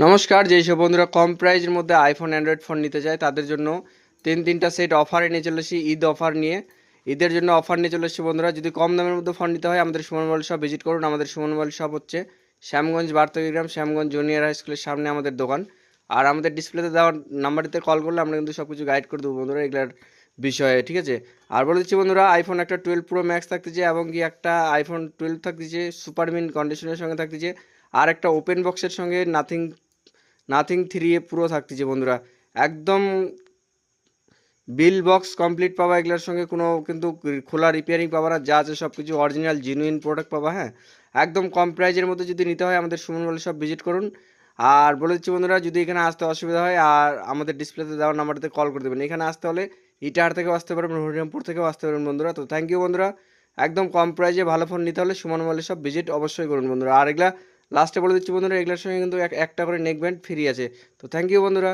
নমস্কার, যেই সব বন্ধুরা কম প্রাইজের মধ্যে আইফোন অ্যান্ড্রয়েড ফোন নিতে চায় তাদের জন্য তিনটা সেট অফারে নিয়ে চলে এসেছি। ঈদ অফার নিয়ে, ঈদের জন্য অফার নিয়ে চলে এসেছি বন্ধুরা। যদি কম দামের মধ্যে ফোন নিতে হয় আমাদের সুমন মোবাইল শপ ভিজিট করুন। আমাদের সুমন মোবাইল শপ হচ্ছে শ্যামগঞ্জ বার্তগ্রাম, শ্যামগঞ্জ জুনিয়র হাই স্কুলের সামনে আমাদের দোকান। আর আমাদের ডিসপ্লেতে দেওয়া নাম্বারটিতে কল করলে আমরা কিন্তু সব কিছু গাইড করে দেবো বন্ধুরা এগুলার বিষয়ে, ঠিক আছে। আর বলে দিচ্ছি বন্ধুরা, আইফোন একটা 12 প্রো ম্যাক্স থাকতেছে এবং কি একটা আইফোন 12 থাকতেছে সুপার মিন কন্ডিশনের সঙ্গে থাকতেছে, আর একটা ওপেন বক্সের সঙ্গে নাথিং নাথিং 3A পুরো থাকতেছে বন্ধুরা। একদম বিল বক্স কমপ্লিট পাবা, এগুলোর সঙ্গে কোনো কিন্তু খোলা রিপেয়ারিং পাবা না, যা আছে সব কিছু অরিজিনাল জেনুইন প্রোডাক্ট পাবা। হ্যাঁ, একদম কম প্রাইজের মধ্যে যদি নিতে হয় আমাদের সুমন বলে সব ভিজিট করুন। আর বলে দিচ্ছি বন্ধুরা, যদি এখানে আসতে অসুবিধা হয় আর আমাদের ডিসপ্লেতে দেওয়ার নাম্বারটাতে কল করে দেবেন। এখানে আসতে হলে ইটাহার থেকেও আসতে পারবেন, হরিরামপুর থেকেও আসতে পারবেন বন্ধুরা। তো থ্যাংক ইউ বন্ধুরা। একদম কম প্রাইজে ভালো ফোন নিতে হলে সুমন বলে সব ভিজিট অবশ্যই করুন বন্ধুরা। আর এগুলা লাস্টে বলে দিচ্ছি বন্ধুরা, এগুলোর সঙ্গে কিন্তু একটা করে নেক ব্যান্ড ফ্রি আছে। তো থ্যাংক ইউ বন্ধুরা।